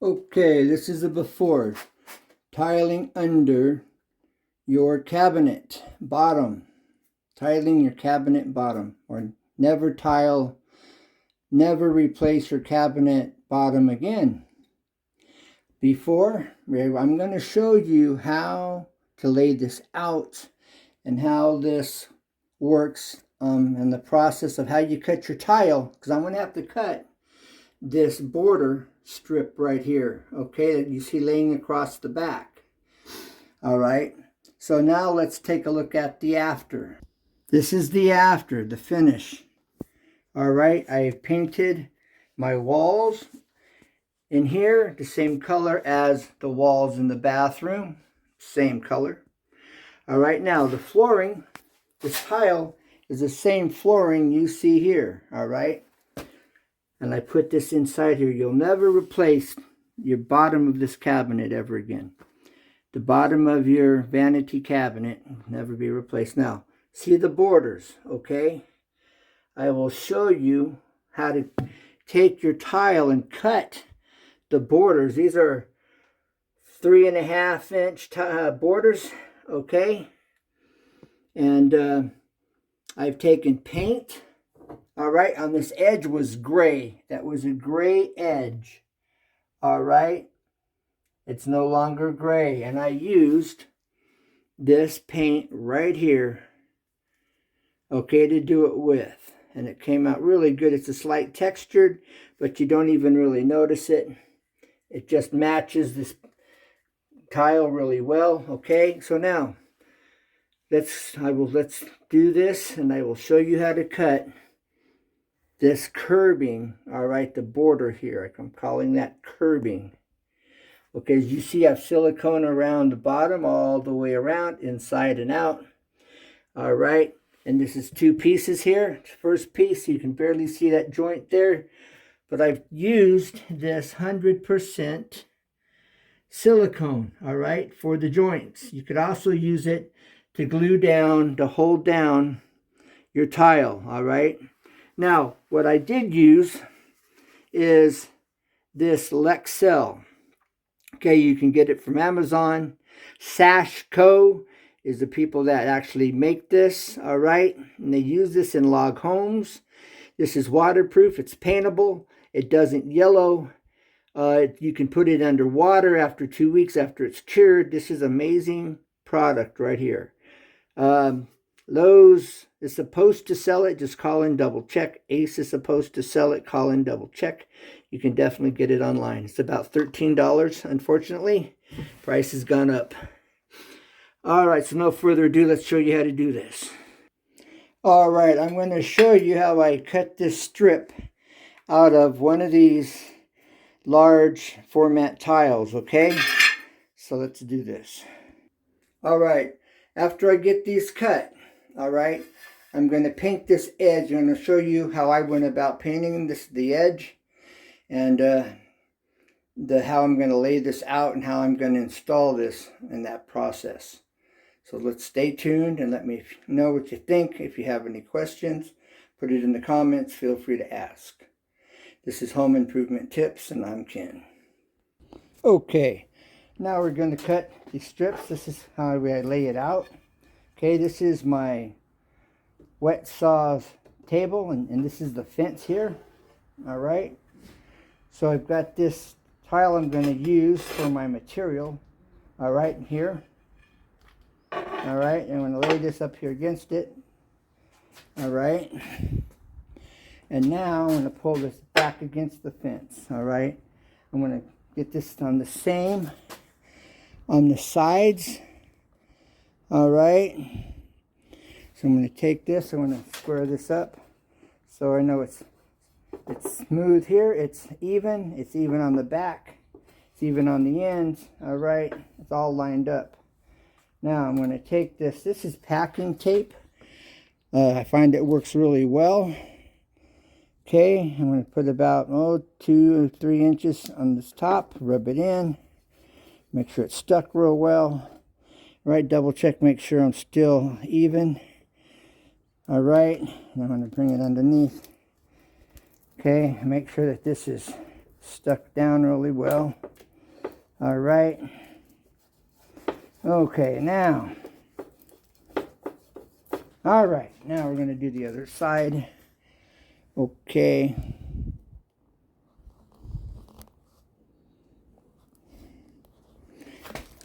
Okay, this is the before. Tiling under your cabinet bottom. Tiling your cabinet bottom. Or never replace your cabinet bottom again. Before, I'm going to show you how to lay this out and how this works and the process of how you cut your tile, because I'm going to have to cut this border strip right here, okay, that you see laying across the back. All right, so now let's take a look at the after. This is the after, the finish. All right, I have painted my walls in here the same color as the walls in the bathroom, same color. All right, now the flooring, this tile is the same flooring you see here, all right? And I put this inside here. You'll never replace your bottom of this cabinet ever again. The bottom of your vanity cabinet will never be replaced. Now, see the borders, okay? I will show you how to take your tile and cut the borders. These are 3.5 inch borders, okay? And I've taken paint. All right, on this edge was gray. That was a gray edge. All right, it's no longer gray. And I used this paint right here, okay, to do it with. And it came out really good. It's a slight textured, but you don't even really notice it. It just matches this tile really well, okay? So now, let's do this, and I will show you how to cut this curbing, all right, the border here. I'm calling that curbing. Okay, as you see, I have silicone around the bottom, all the way around, inside and out. All right, and this is 2 pieces here. First piece, you can barely see that joint there, but I've used this 100% silicone, all right, for the joints. You could also use it to glue down, to hold down your tile, all right? Now, what I did use is this Lexel. Okay, you can get it from Amazon. Sash Co. is the people that actually make this, all right? And they use this in log homes. This is waterproof. It's paintable. It doesn't yellow. You can put it under water after 2 weeks after it's cured. This is amazing product right here. Lowe's is supposed to sell it. Just call in, double check. Ace is supposed to sell it. Call in, double check. You can definitely get it online. It's about $13, unfortunately. Price has gone up. All right, so no further ado, let's show you how to do this. All right, I'm going to show you how I cut this strip out of one of these large format tiles, okay? So let's do this. All right, after I get these cut, all right, I'm going to paint this edge. I'm going to show you how I went about painting the edge, and how I'm going to lay this out and how I'm going to install this in that process. So let's stay tuned and let me know what you think. If you have any questions, put it in the comments. Feel free to ask. This is Home Improvement Tips, and I'm Ken. Okay, now we're going to cut these strips. This is how I lay it out. Okay, this is my wet saws table, and this is the fence here. All right, so I've got this tile I'm going to use for my material. All right, here. All right, I'm going to lay this up here against it. All right, and now I'm going to pull this back against the fence. All right, I'm going to get this on the same on the sides. All right, so I'm going to take this, I'm going to square this up so I know it's smooth here, it's even on the back, it's even on the ends. All right, it's all lined up. Now I'm going to take this is packing tape. I find it works really well. Okay, I'm going to put about 2 or 3 inches on this top, rub it in, make sure it's stuck real well. All right, double check, make sure I'm still even. All right, and I'm going to bring it underneath. Okay, make sure that this is stuck down really well. All right. Okay, now. All right, now we're going to do the other side. Okay.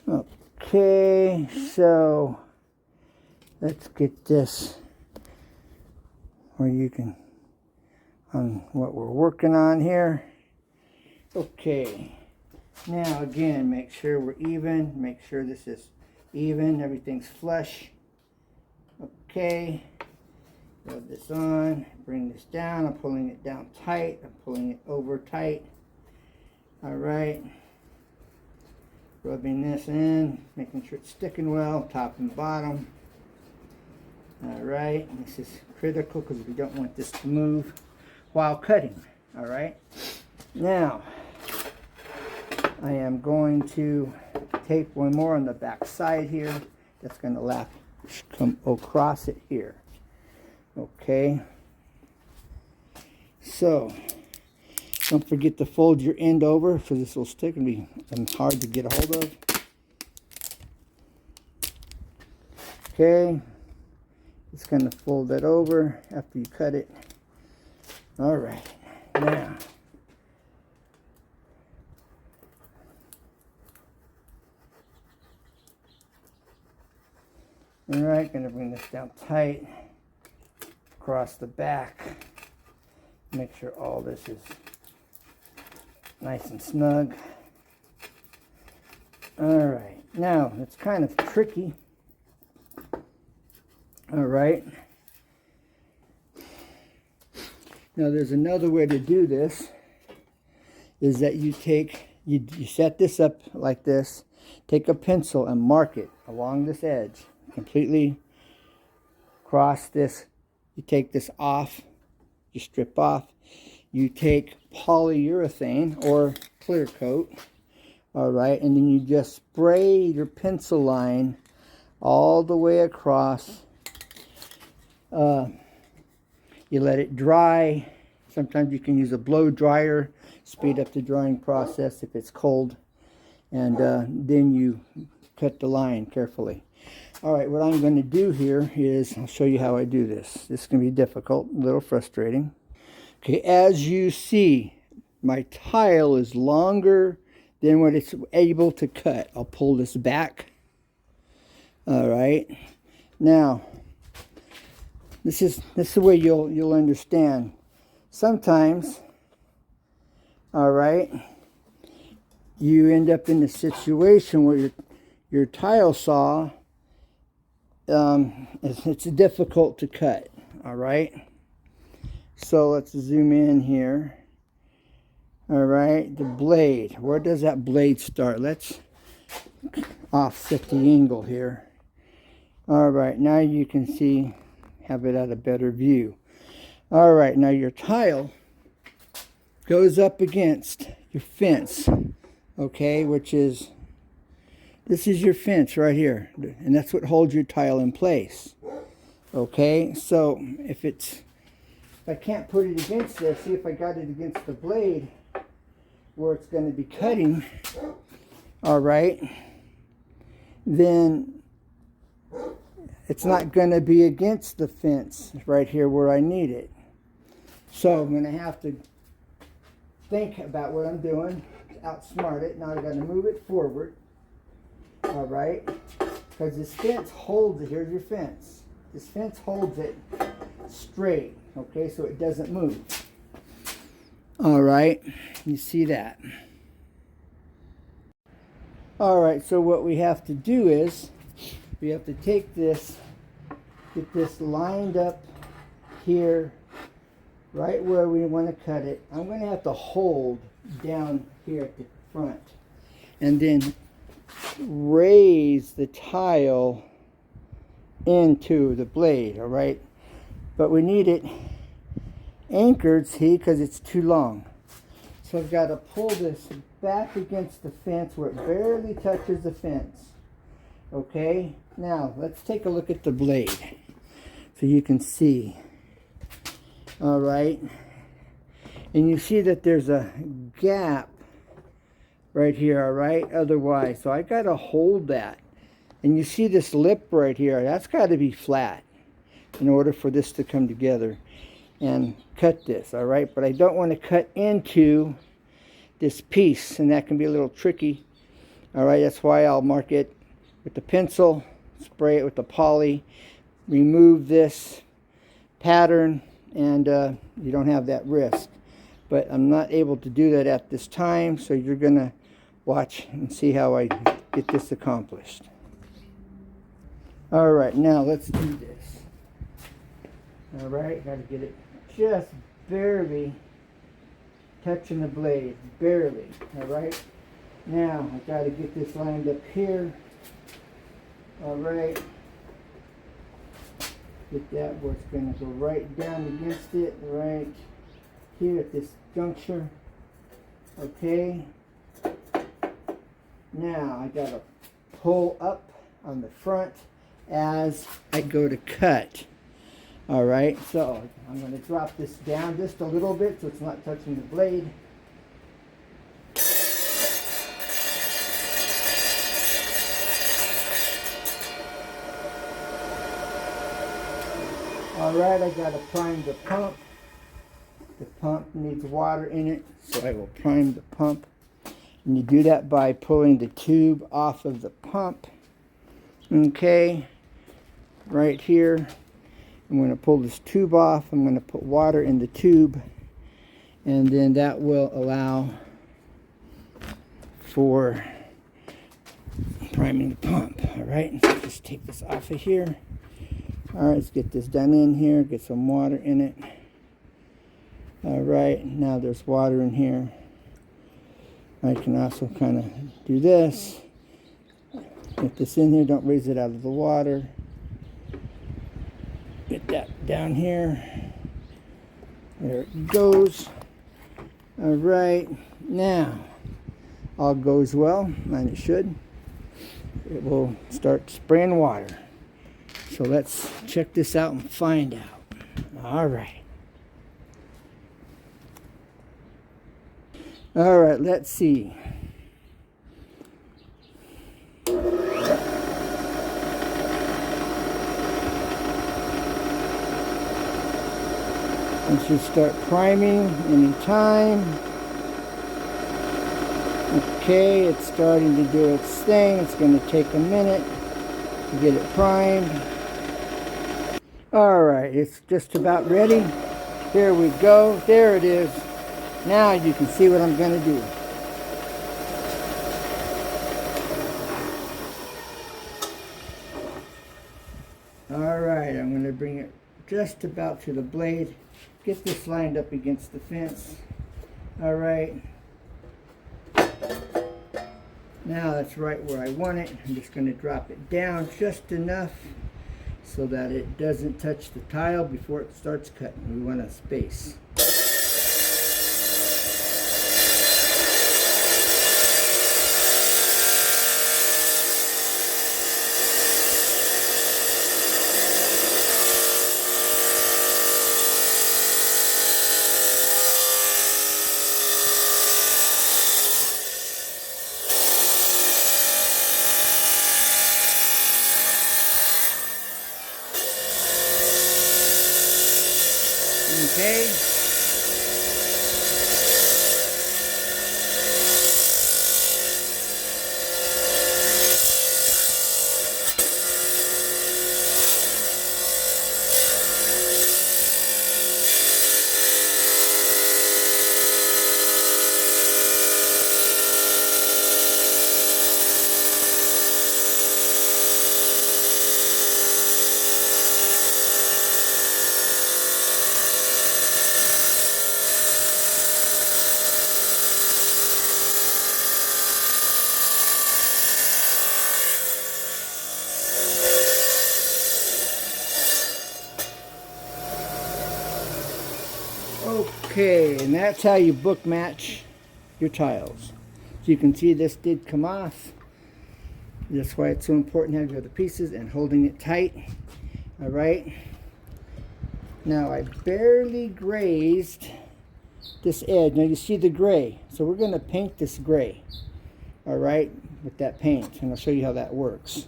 Okay, so let's get this where you can, on what we're working on here. Okay, now again, make sure we're even, make sure this is even, everything's flush. Okay, rub this on, bring this down, I'm pulling it down tight, I'm pulling it over tight. All right, rubbing this in, making sure it's sticking well, top and bottom. All right, this is critical because we don't want this to move while cutting. All right, now I am going to tape one more on the back side here. That's going to come across it here. Okay, so don't forget to fold your end over because this will stick and be hard to get a hold of. Okay, just going to fold that over after you cut it. All right, now all right, going to bring this down tight across the back. Make sure all this is nice and snug. All right, now it's kind of tricky. All right. Now there's another way to do this, is that you set this up like this, take a pencil and mark it along this edge, completely cross this. You take this off, you strip off, you take polyurethane or clear coat, all right, and then you just spray your pencil line all the way across. You let it dry. Sometimes you can use a blow dryer, speed up the drying process if it's cold, and then you cut the line carefully. All right, what I'm going to do here is I'll show you how I do this. This is going to be difficult, a little frustrating. Okay, as you see, my tile is longer than what it's able to cut. I'll pull this back. All right, now this is the way you'll understand. Sometimes, all right, you end up in a situation where your tile saw, it's difficult to cut, all right? So let's zoom in here. All right, the blade, where does that blade start? Let's offset the angle here. All right, now you can see, have it at a better view. All right, now your tile goes up against your fence, okay, this is your fence right here, and that's what holds your tile in place. Okay, so if I can't put it against this, see if I got it against the blade where it's going to be cutting, all right, then it's not going to be against the fence right here where I need it. So I'm going to have to think about what I'm doing, outsmart it. Now I've got to move it forward. All right, because this fence holds it. Here's your fence. This fence holds it straight, okay, so it doesn't move. All right, you see that. All right, so what we have to do is we have to take this, get this lined up here, right where we want to cut it. I'm going to have to hold down here at the front and then raise the tile into the blade, all right? But we need it anchored, see, because it's too long. So I've got to pull this back against the fence where it barely touches the fence. Okay, now let's take a look at the blade so you can see. All right, And you see that there's a gap right here, all right? Otherwise, so I got to hold that. And you see this lip right here, that's got to be flat in order for this to come together. And cut this, all right? But I don't want to cut into this piece, and that can be a little tricky. All right, that's why I'll mark it with the pencil, spray it with the poly, remove this pattern, and you don't have that risk. But I'm not able to do that at this time, so you're gonna watch and see how I get this accomplished. All right, now let's do this. All right, got to get it just barely touching the blade, barely. All right, now I got to get this lined up here. All right, get that where it's going to go right down against it, right here at this juncture. Okay, now I got to pull up on the front as I go to cut. All right, so I'm going to drop this down just a little bit so it's not touching the blade. All right, I got to prime the pump. The pump needs water in it, so I will prime the pump. And you do that by pulling the tube off of the pump. Okay, right here. I'm going to pull this tube off. I'm going to put water in the tube, and then that will allow for priming the pump. All right, so just take this off of here. All right, let's get this done in here, get some water in it. All right, now there's water in here. I can also kind of do this. Get this in here, don't raise it out of the water. Get that down here. There it goes. All right, now all goes well, and it should. It will start spraying water. So let's check this out and find out. All right. All right, let's see. Once you start priming anytime. Okay, it's starting to do its thing. It's going to take a minute to get it primed. All right, it's just about ready. Here we go. There it is. Now you can see what I'm going to do. All right, I'm going to bring it just about to the blade. Get this lined up against the fence. All right. Now that's right where I want it. I'm just going to drop it down just enough so that it doesn't touch the tile before it starts cutting. We want a space. Okay. Okay, and that's how you book match your tiles. So you can see this did come off. That's why it's so important having the other pieces and holding it tight. All right. Now I barely grazed this edge. Now you see the gray. So we're going to paint this gray. All right, with that paint. And I'll show you how that works.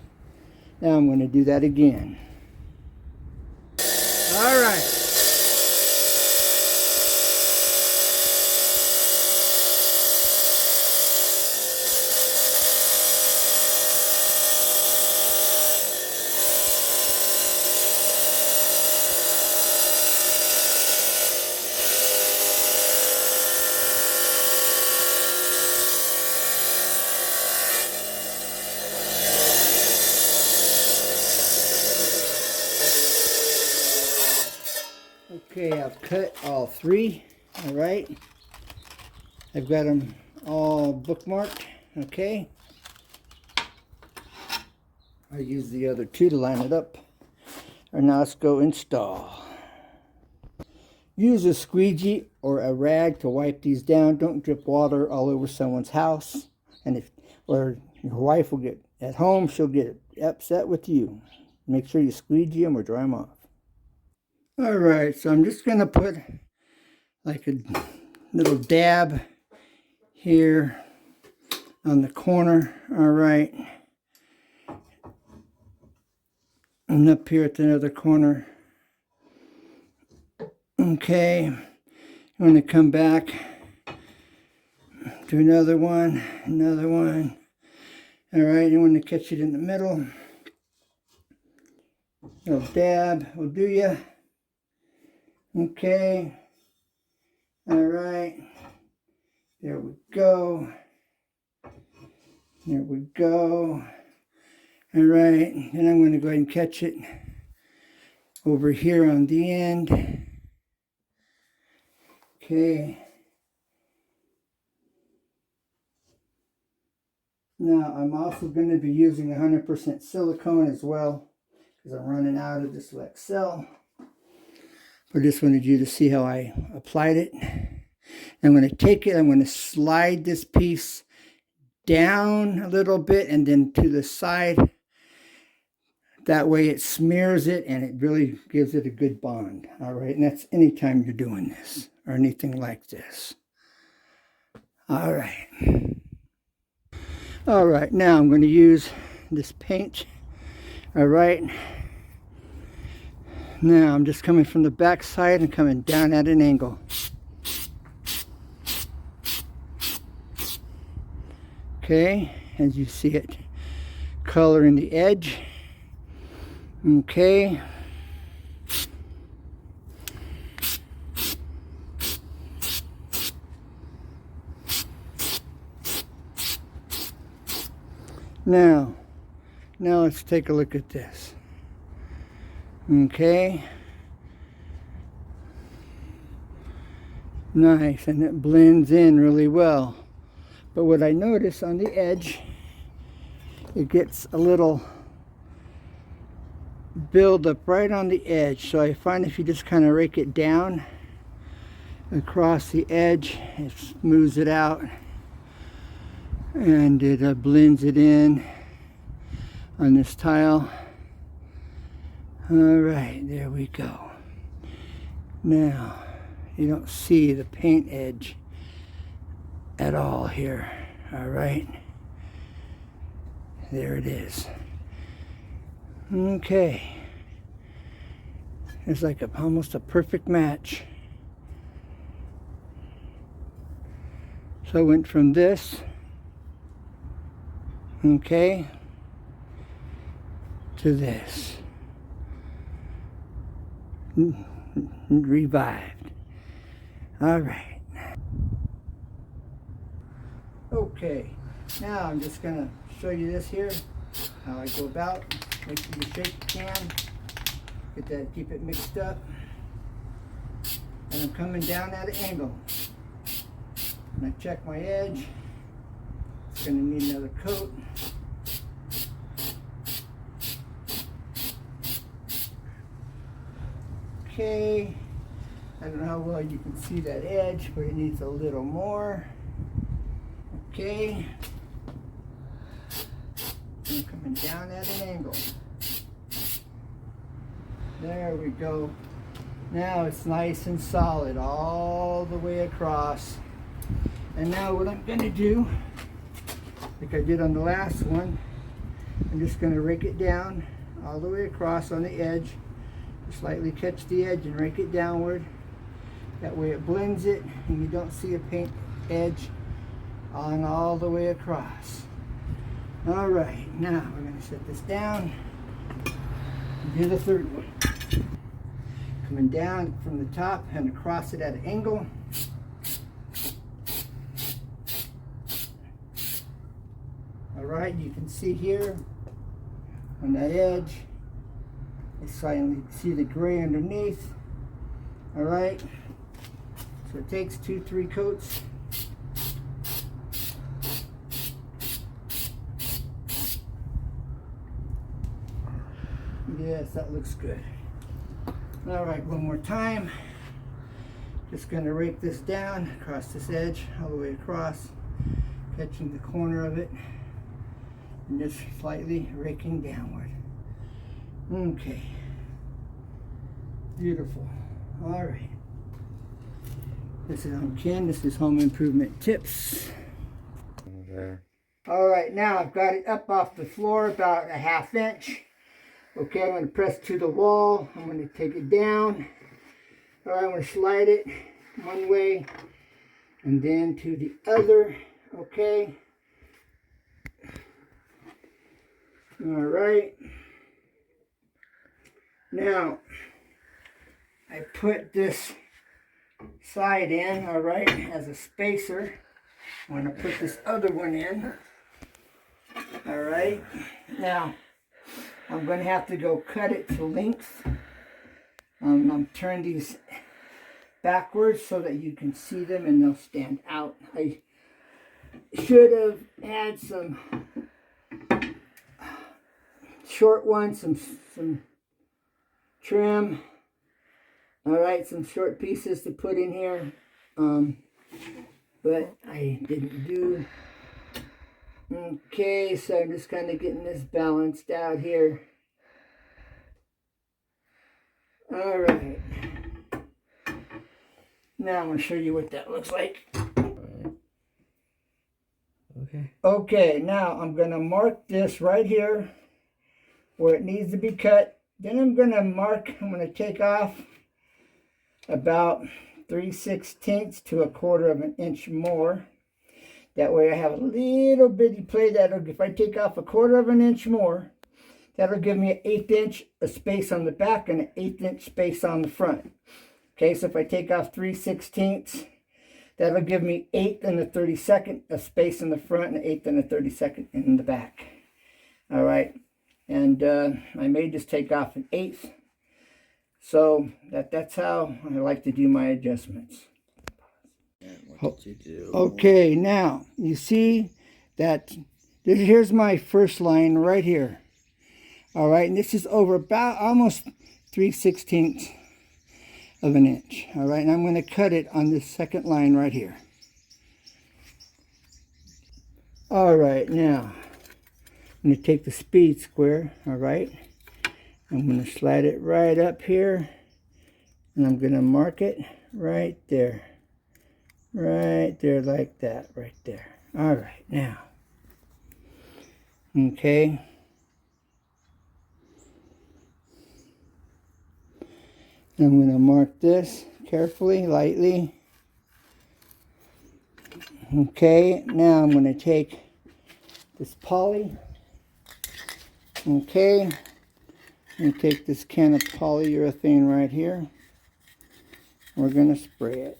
Now I'm going to do that again. All right. Okay, I've cut all three. All right, I've got them all bookmarked. Okay, I'll use the other two to line it up. And now let's go install. Use a squeegee or a rag to wipe these down. Don't drip water all over someone's house. And if or your wife will get at home, she'll get upset with you. Make sure you squeegee them or dry them off. All right, so I'm just going to put like a little dab here on the corner. All right. And up here at the other corner. Okay. I'm going to come back to another one. All right, you want to catch it in the middle. Little dab will do ya. Okay. All right. There we go. There we go. All right. And I'm going to go ahead and catch it over here on the end. Okay. Now I'm also going to be using 100% silicone as well because I'm running out of this Lexel. I just wanted you to see how I applied it. I'm going to take it, I'm going to slide this piece down a little bit and then to the side. That way it smears it and it really gives it a good bond. All right, and that's anytime you're doing this or anything like this. All right. All right, now I'm going to use this paint. All right. Now I'm just coming from the back side and coming down at an angle. Okay, as you see it coloring the edge. Okay. Now let's take a look at this. Okay. Nice, and it blends in really well. But what I notice on the edge, it gets a little build up right on the edge. So I find if you just kind of rake it down across the edge, it smooths it out and it blends it in on this tile. All right, there we go. Now, you don't see the paint edge at all here. All right, there it is. Okay, it's like almost a perfect match. So I went from this, okay, to this. Revived. All right. Okay, now I'm just going to show you this here, how I go about. Make sure you shake the can, get that, keep it mixed up. And I'm coming down at an angle. And I check my edge. It's going to need another coat. Okay, I don't know how well you can see that edge, but it needs a little more. Okay, I'm coming down at an angle. There we go. Now it's nice and solid all the way across. And now what I'm going to do, like I did on the last one, I'm just going to rake it down all the way across on the edge. Just slightly catch the edge and rake it downward. That way it blends it and you don't see a paint edge on all the way across. All right, now we're going to set this down and do the third one. Coming down from the top and across it at an angle. All right, you can see here on that edge, I finally see the gray underneath. All right, so it takes 2-3 coats. Yes, that looks good. All right, one more time. Just gonna rake this down across this edge, all the way across, catching the corner of it, and just slightly raking downward. Okay. Beautiful. All right. This is I'm Ken. This is Home Improvement Tips. There. All right, now I've got it up off the floor about a 1/2 inch. Okay, I'm going to press to the wall. I'm going to take it down. All right, I'm going to slide it one way and then to the other. Okay. All right. Now, I put this side in, all right, as a spacer. I'm going to put this other one in. All right. Now, I'm going to have to go cut it to length. I'm turn these backwards so that you can see them and they'll stand out. I should have had some short ones, some trim. All right, some short pieces to put in here, but I didn't do. Okay, so I'm just kind of getting this balanced out here. All right. Now I'm going to show you what that looks like. Okay. Okay, now I'm going to mark this right here where it needs to be cut. Then I'm going to take off about 3/16 to 1/4 of an inch more. That way I have a little bitty plate that'll, if I take off 1/4 of an inch more, that'll give me an 1/8 inch of space on the back and an 1/8 inch space on the front. Okay, so if I take off 3/16, that'll give me 1/8 and a 32nd of space in the front and 1/8 and a 32nd in the back. All right, and I may just take off 1/8. So that's how I like to do my adjustments. What did you do? Okay, now you see that here's my first line right here. All right, and this is over about almost 3/16 of an inch. All right, and I'm going to cut it on this second line right here. All right, now I'm going to take the speed square. All right, I'm going to slide it right up here, and I'm going to mark it right there. Right there, like that, right there. All right, now. Okay. I'm going to mark this carefully, lightly. Okay, now I'm going to take this poly. Okay. And take this can of polyurethane right here. We're going to spray it.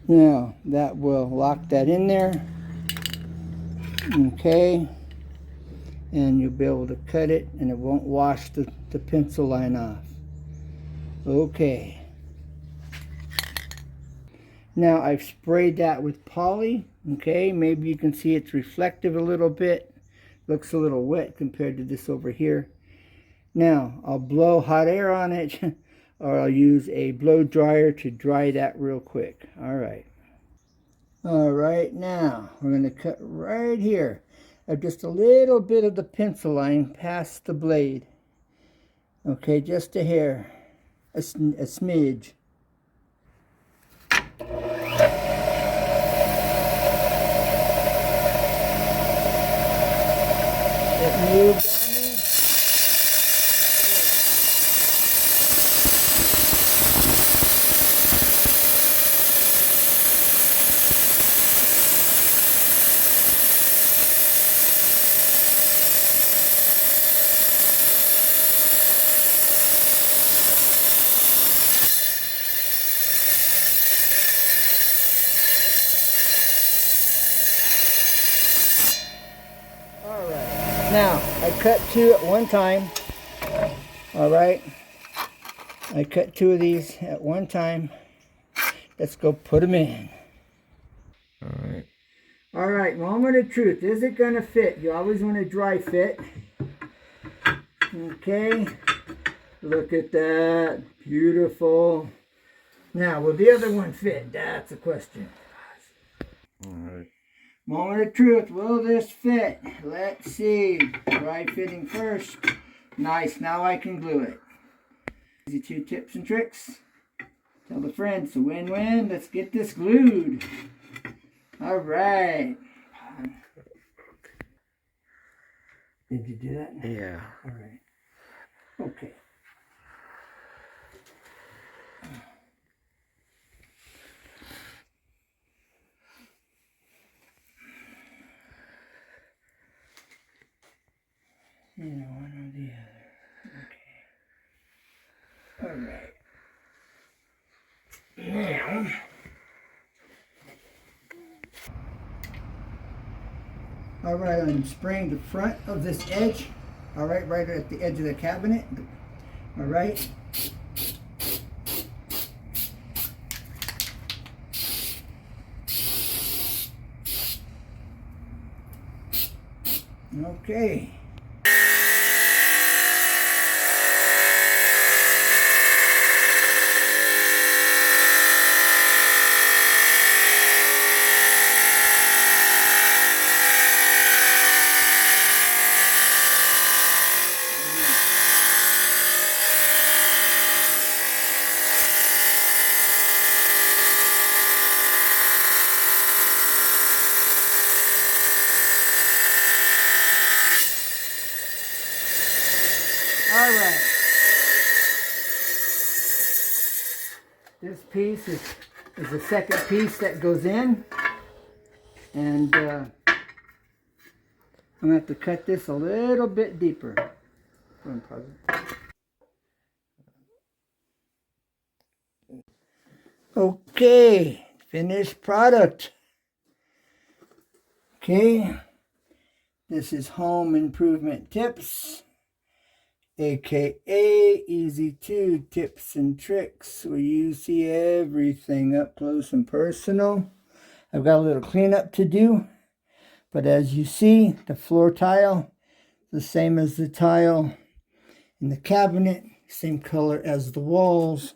Now, that will lock that in there. Okay. And you'll be able to cut it and it won't wash the pencil line off. Okay. Now, I've sprayed that with poly. Okay, maybe you can see it's reflective a little bit. Looks a little wet compared to this over here. Now, I'll blow hot air on it. Or I'll use a blow dryer to dry that real quick. All right. All right, now we're going to cut right here. Just a little bit of the pencil line past the blade. Okay, just a hair, a smidge. It moved on me. All right, now I cut two at one time. All right, I cut two of these at one time. Let's go put them in. Alright. All right, moment of truth. Is it going to fit? You always want a dry fit. Okay, look at that. Beautiful. Now, will the other one fit? That's the question. Alright. Moment of truth. Will this fit? Let's see. Dry fitting first. Nice. Now I can glue it. Easy 2 tips and tricks. Tell a friend. It's a win-win. Let's get this glued. All right. Did you do that? Yeah. All right. Okay. One or the other. Okay. All right. Now. All right, I'm spraying the front of this edge. All right, right at the edge of the cabinet. All right. Okay. All right. This piece is the second piece that goes in. And I'm going to have to cut this a little bit deeper. Go ahead and pause it. Okay, finished product. Okay, this is Home Improvement Tips, aka Easy 2 Tips and Tricks, where you see everything up close and personal. I've got a little cleanup to do, but as you see, the floor tile, the same as the tile in the cabinet, same color as the walls.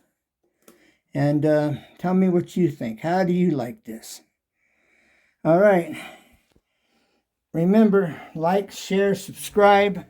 And tell me what you think. How do you like this? All right. Remember, like, share, subscribe.